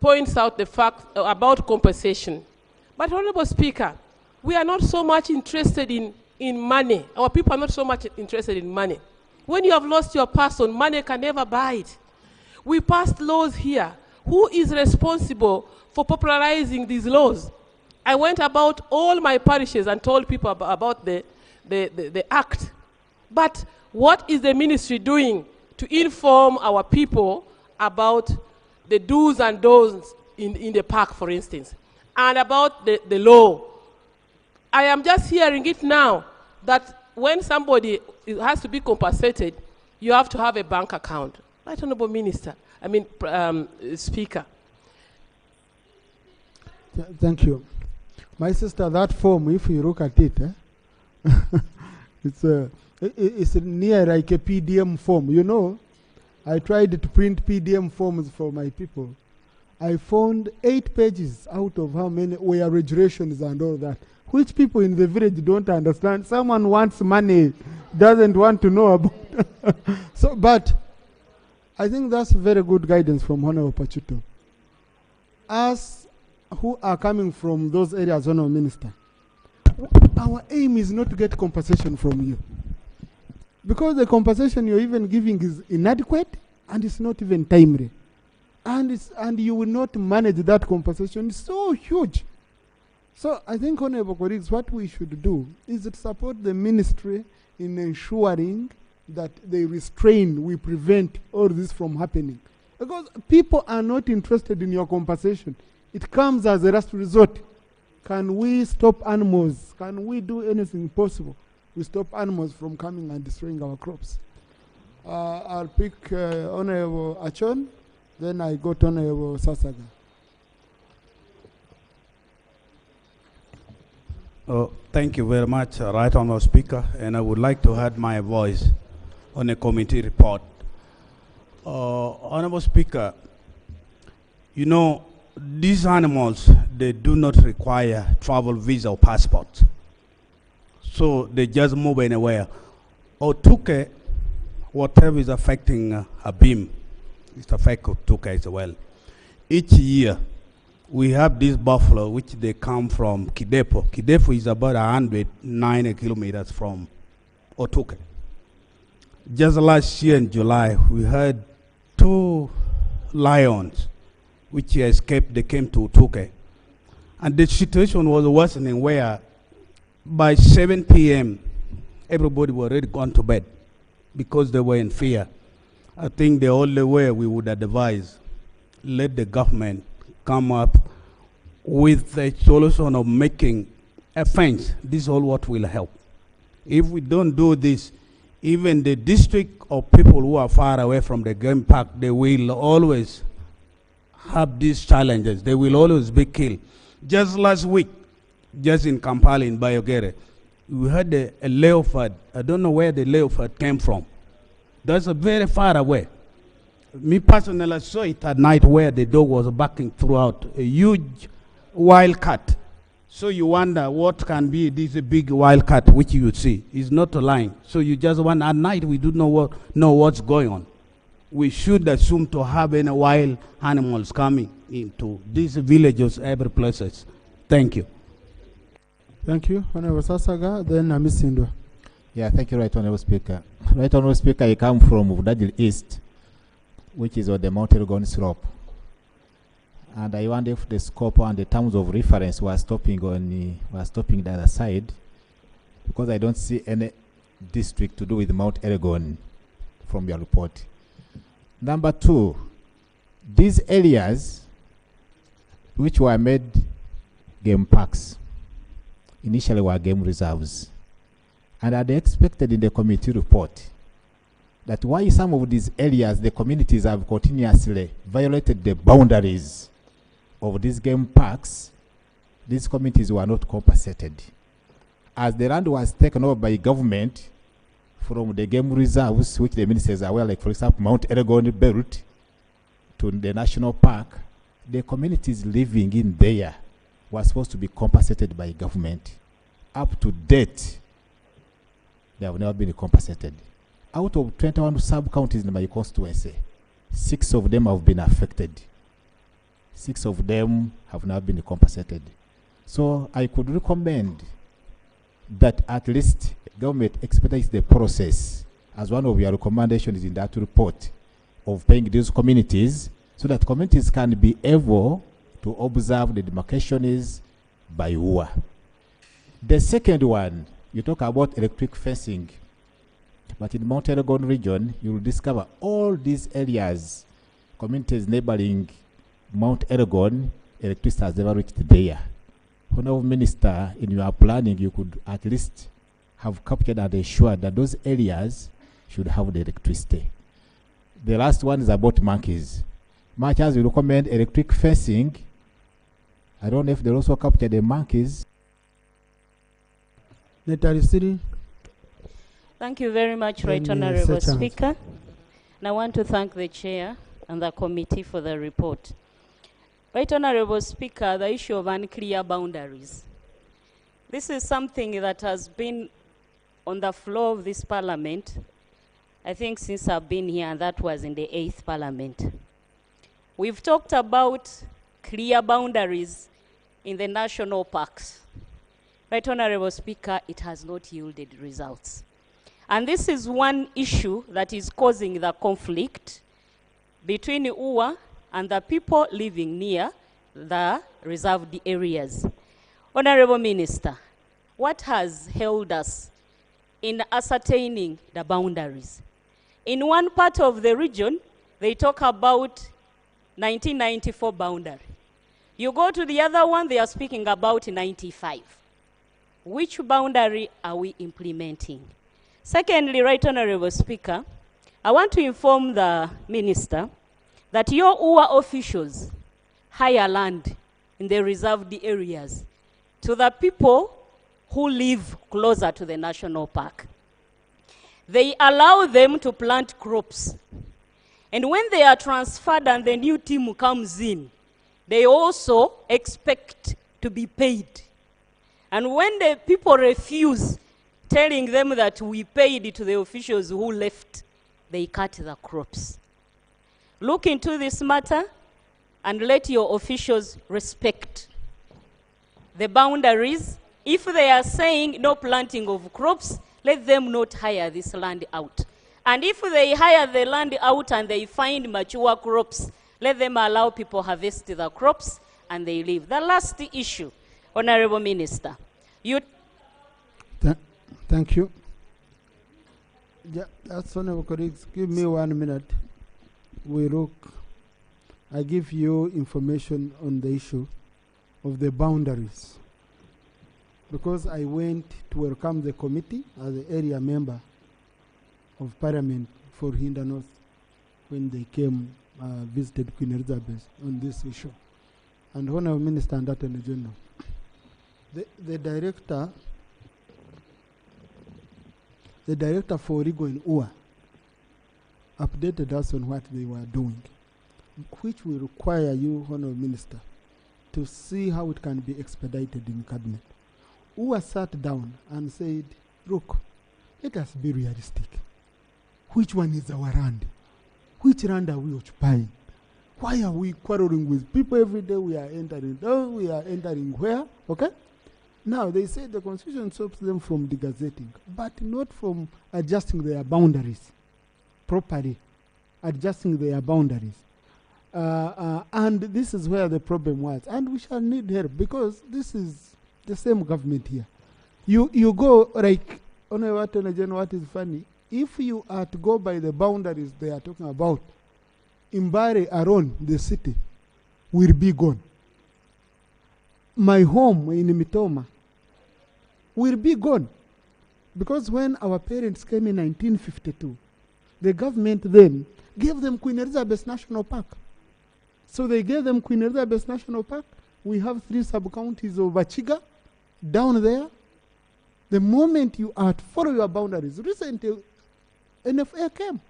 S8: points out the fact about compensation. But Honorable Speaker, we are not so much interested in money. Our people are not so much interested in money. When you have lost your person, money can never buy it. We passed laws here. Who is responsible for popularizing these laws? I went about all my parishes and told people about the act. But what is the ministry doing to inform our people about the do's and don'ts in the park, for instance, and about the law? I am just hearing it now that when somebody has to be compensated, you have to have a bank account. Right, Honourable Minister, Speaker.
S2: Thank you. My sister, that form, if you look at it, it's near like a PDM form. You know, I tried to print PDM forms for my people. I found 8 pages out of how many were regulations and all that, which people in the village don't understand. Someone wants money, doesn't want to know about. So, but I think that's very good guidance from Honorable Pachuto. Us who are coming from those areas, Honorable Minister, our aim is not to get compensation from you, because the compensation you're even giving is inadequate and it's not even timely. And you will not manage that compensation. It's so huge. So I think, Honorable colleagues, what we should do is to support the ministry in ensuring that they restrain, we prevent all this from happening. Because people are not interested in your compensation. It comes as a last resort. Can we stop animals? Can we do anything possible? We stop animals from coming and destroying our crops. I'll pick Honorable Achon, then I go to Honorable Sasaga.
S10: Thank you very much, Right Honourable Speaker, and I would like to add my voice on a committee report. Honourable Speaker, you know, these animals, they do not require travel visa or passport. So they just move anywhere. Otuke, whatever is affecting Abim, it's affecting Otuke as well. Each year, we have this buffalo, which they come from Kidepo. Kidepo is about 190 kilometers from Otuke. Just last year in July, we had 2 lions which escaped. They came to Otuke. And the situation was worsening where by 7 p.m., everybody was already gone to bed because they were in fear. I think the only way we would advise, let the government come up with a solution of making a fence. This is all what will help. If we don't do this, even the district of people who are far away from the game park, they will always have these challenges. They will always be killed. Just last week, just in Kampala, in Bayogere, we had a leopard. I don't know where the leopard came from. That's very far away. Me personally, I saw it at night where the dog was barking throughout, a huge wild cat. So you wonder what can be this big wild cat which you see. It's not a lion. So you just wonder, at night we do not know what's going on. We should assume to have any wild animals coming into these villages, every places. Thank you.
S2: Thank you, Honorable Sasaga. Then Amisindwa.
S11: Yeah, thank you, Right Honorable Speaker. Right Honorable Speaker, I come from Vudajil East, which is on the Mount Elgon slope. And I wonder if the scope and the terms of reference were stopping the other side, because I don't see any district to do with Mount Elgon from your report. Number two, these areas which were made game parks initially were game reserves. And are they expected in the committee report that why some of these areas, the communities have continuously violated the boundaries of these game parks, these communities were not compensated. As the land was taken over by government from the game reserves, which the ministers are aware, like for example, Mount Elgon Belt to the national park, the communities living in there were supposed to be compensated by government. Up to date, they have never been compensated. Out of 21 sub-counties in my constituency, 6 of them have been affected. 6 of them have not been compensated. So I could recommend that at least government expedites the process, as one of your recommendations in that report, of paying these communities, so that communities can be able to observe the demarcations by UA. The second one, you talk about electric fencing, but in Mount Elgon region, you will discover all these areas, communities neighboring Mount Elgon, electricity has never reached there. Honorable Minister, in your planning, you could at least have captured and ensured that those areas should have the electricity. The last one is about monkeys. Much as we recommend electric fencing, I don't know if they also capture the monkeys.
S2: Netari City.
S12: Thank you very much, Right Honorable Speaker. And I want to thank the Chair and the committee for the report. Right Honorable Speaker, the issue of unclear boundaries. This is something that has been on the floor of this Parliament, I think since I've been here, and that was in the 8th Parliament. We've talked about clear boundaries in the national parks. Right Honorable Speaker, it has not yielded results. And this is one issue that is causing the conflict between UWA and the people living near the reserved areas. Honorable Minister, what has held us in ascertaining the boundaries? In one part of the region, they talk about 1994 boundary. You go to the other one, they are speaking about 95. Which boundary are we implementing? Secondly, Right Honorable Speaker, I want to inform the Minister that your UWA officials hire land in the reserved areas to the people who live closer to the national park. They allow them to plant crops. And when they are transferred and the new team comes in, they also expect to be paid. And when the people refuse, telling them that we paid to the officials who left, they cut the crops. Look into this matter and let your officials respect the boundaries. If they are saying no planting of crops, let them not hire this land out. And if they hire the land out and they find mature crops, let them allow people harvest the crops and they leave. The last issue, Honorable Minister,
S2: Thank you. Yeah, that's Honorable colleagues. Give me 1 minute. I give you information on the issue of the boundaries. because I went to welcome the committee as the area member of Parliament for Hinda North when they came visited Queen Elizabeth on this issue. And Honourable Minister and Attorney General, the director for Rigo in UA updated us on what they were doing, which will require you, Honourable Minister, to see how it can be expedited in Cabinet. UA sat down and said, look, let us be realistic. Which one is our land? Which land are we occupying? Why are we quarreling with people every day? We are entering down, we are entering where? Okay? Now, they say the Constitution stops them from degazetting, but not from adjusting their boundaries properly, adjusting their boundaries. And this is where the problem was. And we shall need help because this is the same government here. You go, like, Honourable Attorney General, what is funny, if you are to go by the boundaries they are talking about, Mbare around the city will be gone. My home in Mitoma will be gone. Because when our parents came in 1952, the government then gave them Queen Elizabeth National Park. So they gave them Queen Elizabeth National Park. We have 3 sub-counties of Bachiga down there. The moment you are to follow your boundaries, recently NFA came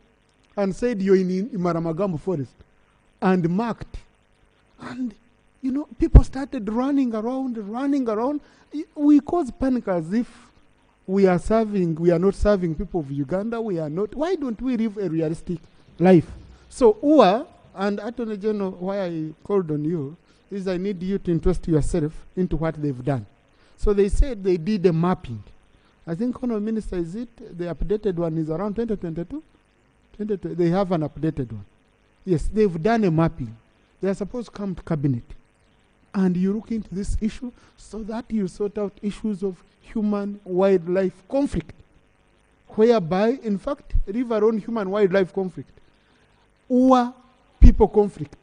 S2: and said you're in Imaramagambo forest and marked. And, you know, people started running around. We cause panic as if we are not serving people of Uganda. We are not. Why don't we live a realistic life? So, UA and Attorney General, why I called on you is I need you to interest yourself into what they've done. So they said they did a mapping. I think, Honourable Minister, is it the updated one is around 2022? They have an updated one. Yes, they've done a mapping. They are supposed to come to Cabinet. And you look into this issue so that you sort out issues of human-wildlife conflict, whereby, in fact, river-own human-wildlife conflict, UA people conflict,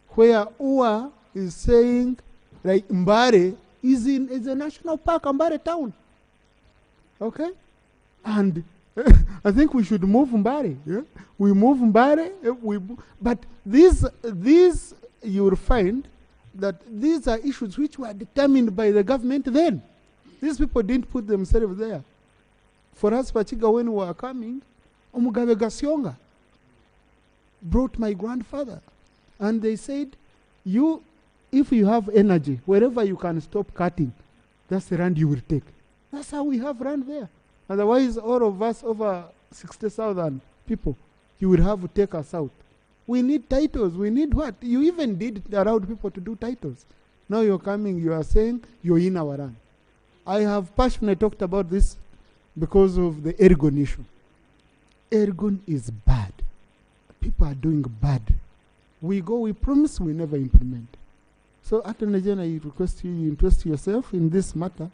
S2: where UA is saying, like, Mbare is a national park, Mbare town. Okay? And I think we should move Mbare. Yeah? We move Mbare, but these you will find that these are issues which were determined by the government then. These people didn't put themselves there. For us, Pachiga, when we were coming, Omugabe Gasionga brought my grandfather. And they said, if you have energy, wherever you can stop cutting, that's the land you will take. That's how we have land there. Otherwise, all of us, over 60,000 people, you will have to take us out. We need titles. We need what? You even did allow people to do titles. Now you're coming, you are saying you're in our land. I have passionately talked about this because of the Ergon issue. Ergon is bad. People are doing bad. We promise, we never implement. So, Attorney General, I request you interest yourself in this matter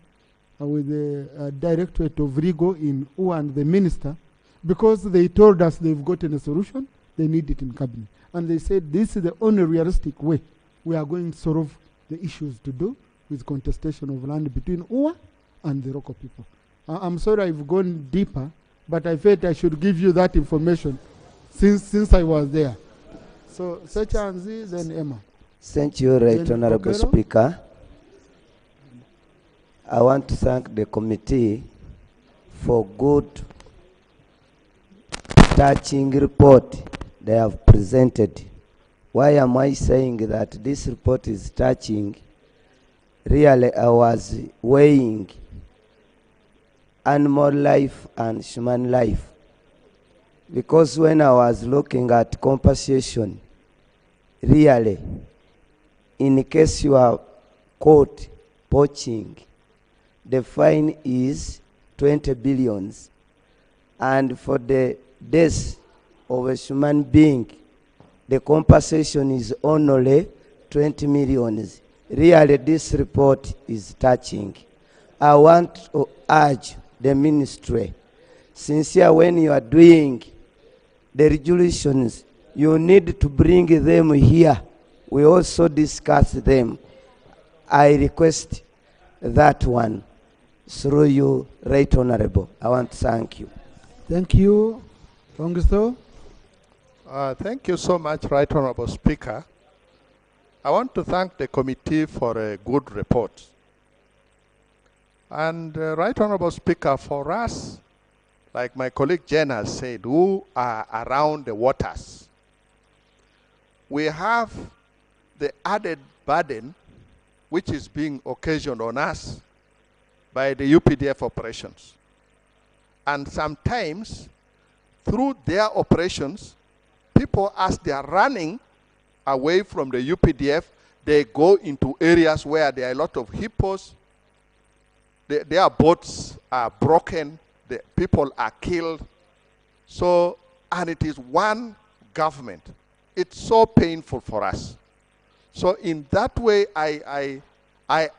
S2: with the Directorate of Rigo in UA and the Minister, because they told us they've gotten a solution, they need it in Cabinet. And they said this is the only realistic way we are going to solve the issues to do with contestation of land between UA and the local people. I'm sorry I've gone deeper, but I felt I should give you that information since I was there. So, Sechanzi, then Emma.
S13: Thank you, Right Honorable Speaker. I want to thank the committee for good, touching report they have presented. Why am I saying that this report is touching? Really, I was weighing animal life and human life. Because when I was looking at compensation, really, in case you are caught poaching, the fine is 20 billions. And for the death of a human being, the compensation is only 20 millions. Really, this report is touching. I want to urge the ministry, since here when you are doing the resolutions, you need to bring them here. We also discuss them. I request that one. through you, Right Honorable. I want to thank you.
S2: Thank you. Congressman.
S14: Thank you so much, Right Honorable Speaker. I want to thank the committee for a good report. And Right Honorable Speaker, for us, like my colleague Jen has said, who are around the waters, we have the added burden which is being occasioned on us by the UPDF operations. And sometimes, through their operations, people, as they are running away from the UPDF, they go into areas where there are a lot of hippos, their boats are broken, the people are killed. So, and it is one government. It's so painful for us. So in that way, I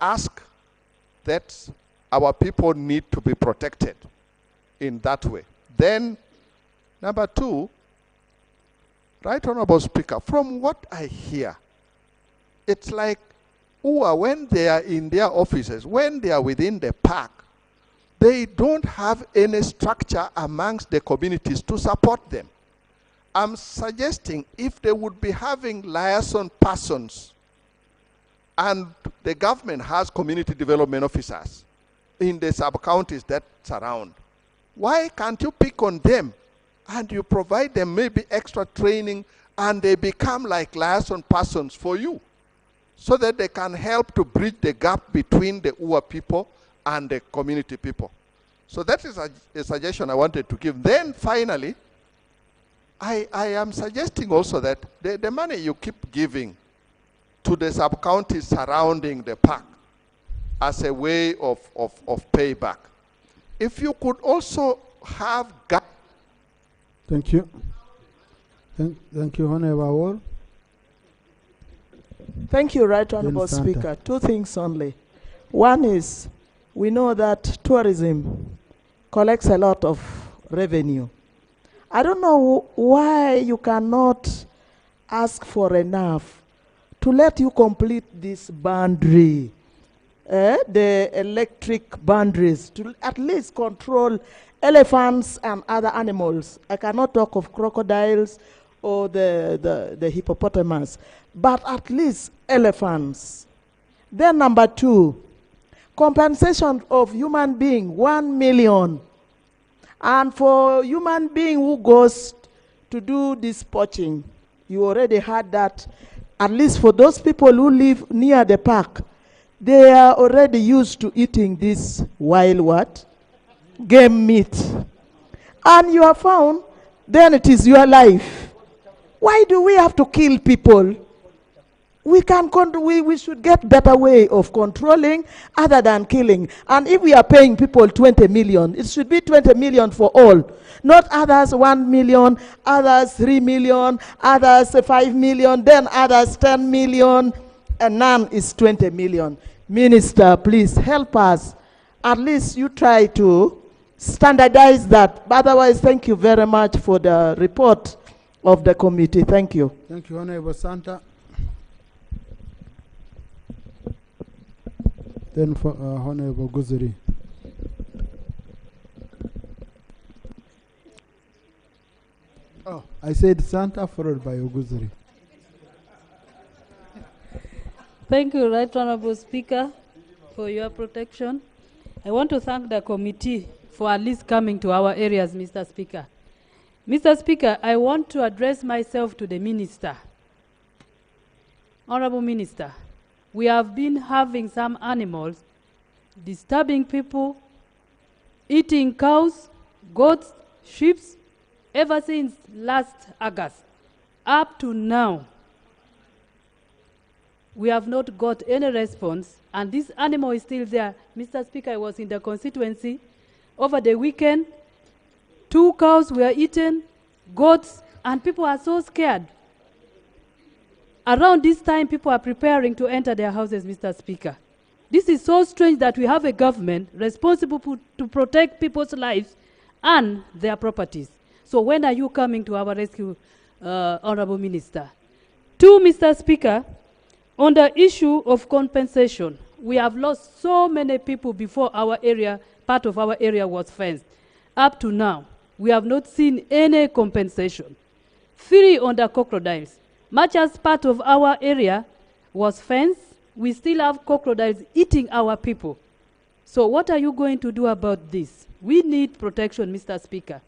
S14: ask that our people need to be protected in that way. Then, number two, Right Honorable Speaker, from what I hear, it's like when they are in their offices, when they are within the park, they don't have any structure amongst the communities to support them. I'm suggesting if they would be having liaison persons, and the government has community development officers in the sub-counties that surround, why can't you pick on them and you provide them maybe extra training and they become like liaison persons for you so that they can help to bridge the gap between the UA people and the community people. So that is a suggestion I wanted to give. Then finally, I am suggesting also that the money you keep giving to the sub-counties surrounding the park as a way of payback, if you could also have...
S2: Thank you. Thank you, Honorable Ward.
S15: Thank you, Right Honorable
S2: Santa.
S15: Speaker. Two things only. One is, we know that tourism collects a lot of revenue. I don't know why you cannot ask for enough to let you complete this boundary, the electric boundaries, to at least control elephants and other animals. I cannot talk of crocodiles or the hippopotamus, but at least elephants. Then number two, compensation of human being, 1 million. And for human being who goes to do this poaching, you already had that. At least for those people who live near the park, they are already used to eating this wild what? Game meat. And you are found, then it is your life. Why do we have to kill people? We should get better way of controlling other than killing. And if we are paying people 20 million, it should be 20 million for all. Not others 1 million, others 3 million, others 5 million, then others 10 million, and none is 20 million. Minister, please help us. At least you try to standardize that. But otherwise, thank you very much for the report of the committee. Thank you.
S2: Thank you, Honorable Santa. Then for Honorable Guzuri. Oh, I said Santa followed by Oguzuri.
S16: Thank you, Right Honorable Speaker, for your protection. I want to thank the committee for at least coming to our areas, Mr. Speaker. Mr. Speaker, I want to address myself to the Minister. Honorable Minister, we have been having some animals disturbing people, eating cows, goats, sheep, ever since last August. Up to now, we have not got any response, and this animal is still there. Mr. Speaker, I was in the constituency over the weekend. 2 cows were eaten, goats, and people are so scared. Around this time, people are preparing to enter their houses, Mr. Speaker. This is so strange that we have a government responsible to protect people's lives and their properties. So when are you coming to our rescue, Honorable Minister? 2, Mr. Speaker, on the issue of compensation, We have lost so many people before our area, part of our area was fenced. Up to now, we have not seen any compensation. 3 on the crocodiles. Much as part of our area was fenced, we still have crocodiles eating our people. So what are you going to do about this? We need protection, Mr. Speaker.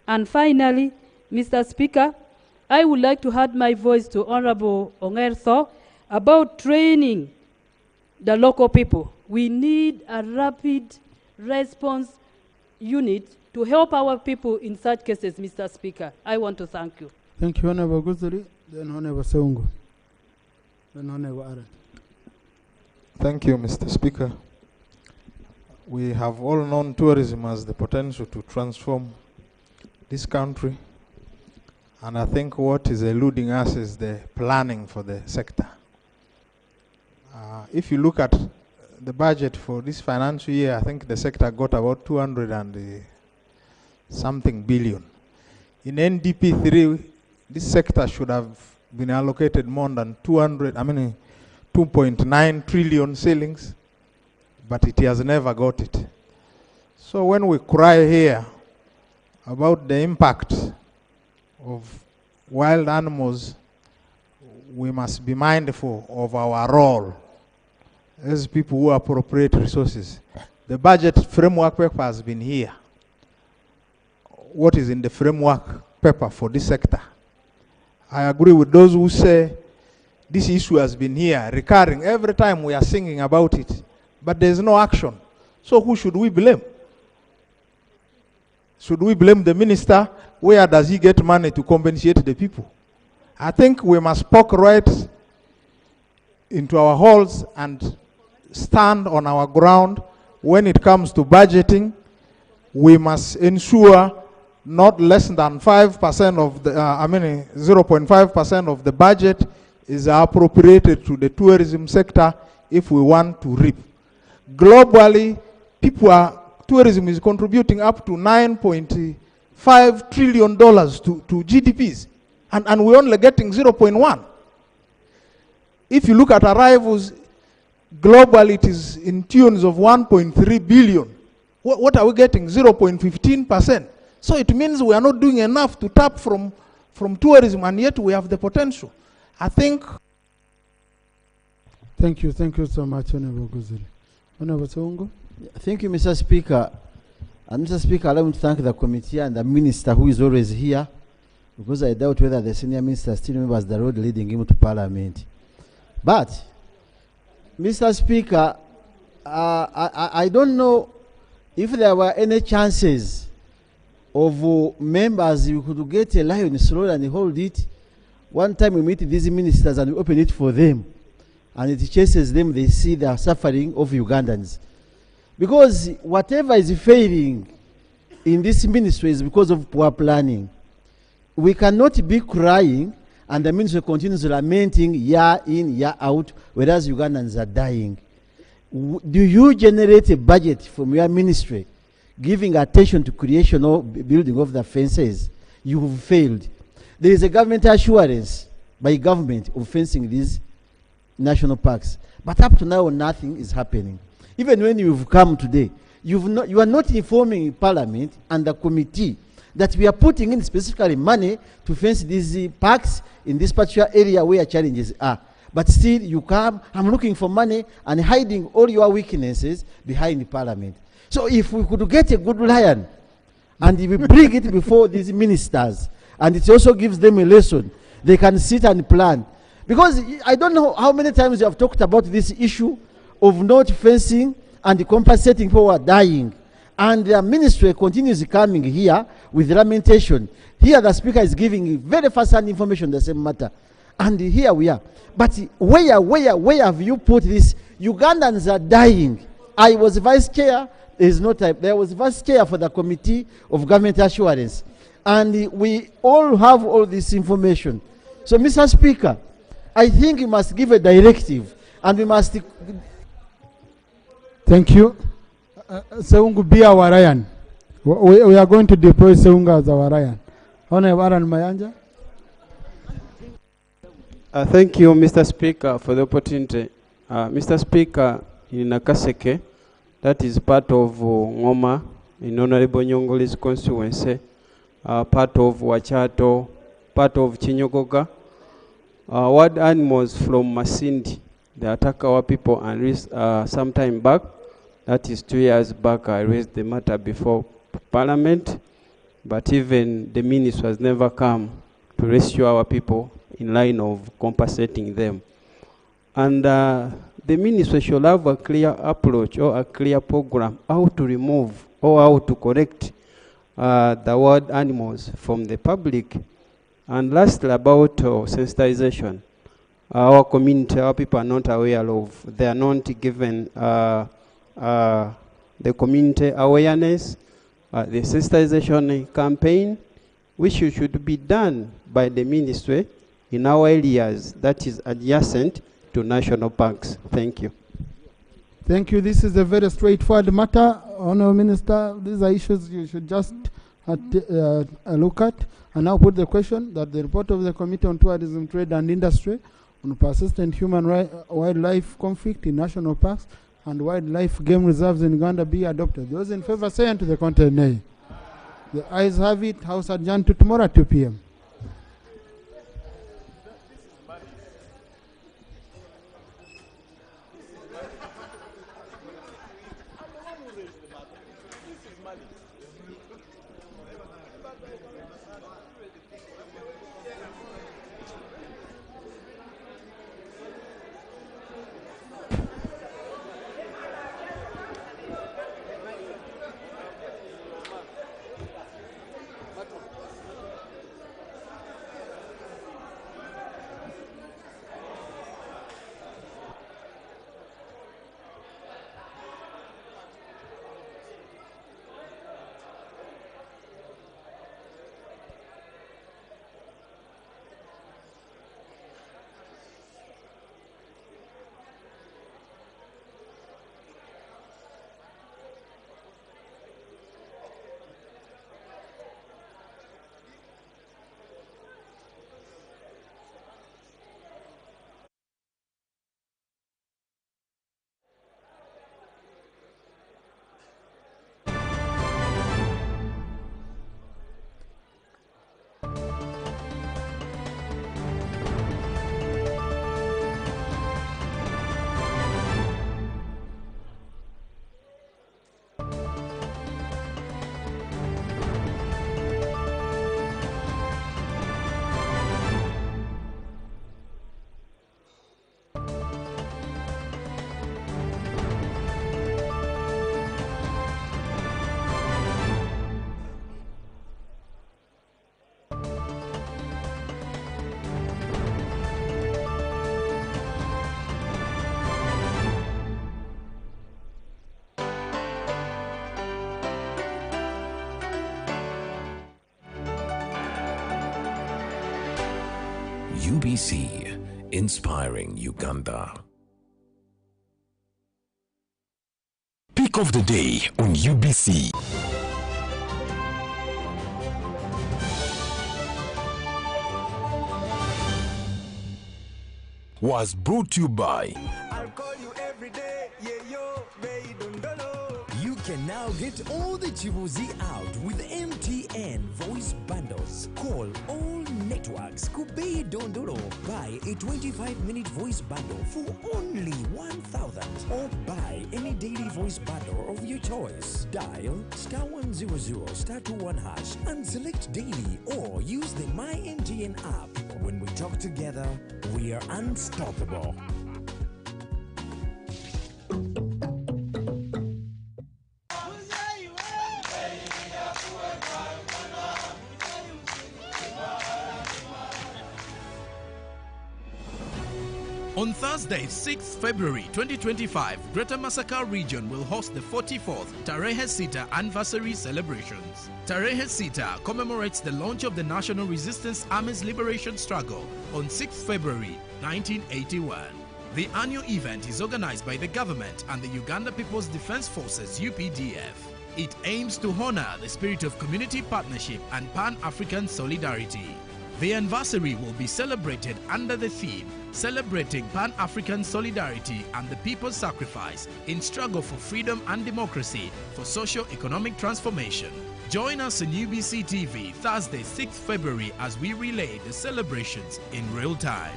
S16: And finally, Mr. Speaker, I would like to add my voice to Honorable Ongertho about training the local people. We need a rapid response unit to help our people in such cases, Mr. Speaker. I want to thank you.
S2: Thank you, Honorable Guzuri, then Honorable Seungu, then Honorable Aaron.
S17: Thank you, Mr. Speaker. We have all known tourism has the potential to transform this country, and I think what is eluding us is the planning for the sector. If you look at the budget for this financial year, I think the sector got about 200 and something billion. In NDP3, this sector should have been allocated more than 2.9 trillion shillings, but it has never got it. So when we cry here about the impact of wild animals, we must be mindful of our role as people who appropriate resources. The budget framework paper has been here. What is in the framework paper for this sector? I agree with those who say this issue has been here, recurring. Every time we are singing about it, but there is no action. So who should we blame? Should we blame the minister? Where does he get money to compensate the people? I think we must poke right into our holes and stand on our ground. When it comes to budgeting, we must ensure not less than 5% of the, 0.5% of the budget is appropriated to the tourism sector if we want to reap. Globally, tourism is contributing up to $9.5 trillion to GDPs, and we're only getting 0.1. If you look at arrivals, globally it is in tunes of 1.3 billion. What are we getting? 0.15%. So it means we are not doing enough to tap from tourism, and yet we have the potential. I think.
S2: Thank you so much, Honorable Guzuri. Honorable Seungu.
S18: Thank you, Mr. Speaker. And Mr. Speaker, allow me to thank the committee and the minister who is always here, because I doubt whether the senior minister still remembers the road leading him to Parliament. But, Mr. Speaker, I don't know if there were any chances of members who could get a lion's roll and hold it. One time we meet these ministers and we open it for them, and it chases them. They see the suffering of Ugandans. Because whatever is failing in this ministry is because of poor planning. We cannot be crying and the ministry continues lamenting year in, year out, whereas Ugandans are dying. Do you generate a budget from your ministry giving attention to creation or building of the fences? You have failed. There is a government assurance by government of fencing these national parks. But up to now, nothing is happening. Even when you've come today, you are not informing Parliament and the committee that we are putting in specifically money to fence these parks in this particular area where challenges are. But still you come, I'm looking for money, and hiding all your weaknesses behind the Parliament. So if we could get a good lion and if we bring it before these ministers, and it also gives them a lesson, they can sit and plan. Because I don't know how many times you have talked about this issue of not fencing and compensating people who are dying. And the ministry continues coming here with lamentation. Here the speaker is giving very first-hand information on the same matter. And here we are. But where have you put this? Ugandans are dying. I was vice chair. There was vice chair for the Committee of Government Assurance. And we all have all this information. So, Mr. Speaker, I think you must give a directive, and we must...
S2: Thank you. Seungu, be our Ryan. We are going to deploy Seungu as our Ryan. Honorable Aaron Mayanja.
S19: Thank you, Mr. Speaker, for the opportunity. Mr. Speaker, in Nakaseke, that is part of Ngoma, in Honorable Nyongoli's constituency, part of Wachato, part of Chinyogoga. Wild animals from Masindi, they attack our people, and some time back, that is 2 years back, I raised the matter before Parliament, but even the minister has never come to rescue our people in line of compensating them. And the ministry should have a clear approach or a clear program how to remove or how to correct the wild animals from the public. And lastly, about sensitization. Our community, our people are not aware of, they are not given the community awareness, the sensitization campaign, which should be done by the ministry in our areas that is adjacent to national parks. Thank you.
S2: Thank you. This is a very straightforward matter. Honourable Minister, these are issues you should just look at. And now put the question that the report of the Committee on Tourism, Trade and Industry on persistent wildlife conflict in national parks and wildlife game reserves in Uganda be adopted. Those in favour say and to the contrary, nay. The ayes have it. House adjourned to tomorrow at 2 p.m.
S20: UBC, inspiring Uganda. Pick of the day on UBC. Was brought to you by
S21: You can now get all the Chibuzi out with MTN voice bundles. Call all networks. Kubei Dondoro. Buy a 25-minute voice bundle for only 1,000. Or buy any daily voice bundle of your choice. Dial *100 *21 hash and select daily or use the My MTN app. When we talk together, we are unstoppable.
S22: On Thursday, 6th February 2025, Greater Masaka Region will host the 44th Tarehe Sita Anniversary Celebrations. Tarehe Sita commemorates the launch of the National Resistance Army's liberation struggle on 6th February 1981. The annual event is organized by the government and the Uganda People's Defense Forces UPDF. It aims to honor the spirit of community partnership and Pan-African solidarity. The anniversary will be celebrated under the theme Celebrating Pan-African Solidarity and the People's Sacrifice in Struggle for Freedom and Democracy for Socio-Economic Transformation. Join us on UBC TV Thursday, 6th February as we relay the celebrations in real time.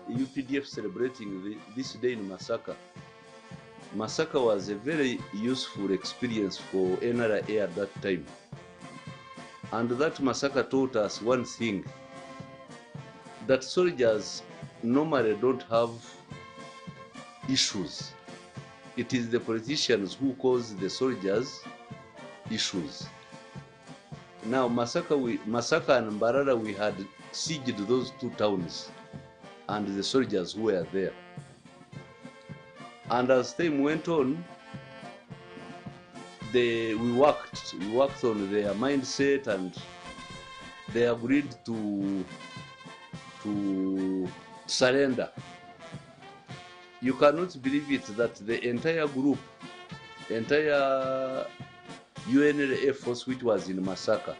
S1: UPDF celebrating this day in Masaka. Masaka was a very useful experience for NRA at that time. And that Masaka taught us one thing, that soldiers normally don't have issues. It is the politicians who cause the soldiers issues. Now Masaka and Mbarara, we had sieged those two towns and the soldiers who were there. And as time went on, we worked on their mindset, and they agreed to surrender. You cannot believe it that the entire UNLA force which was in Masaka,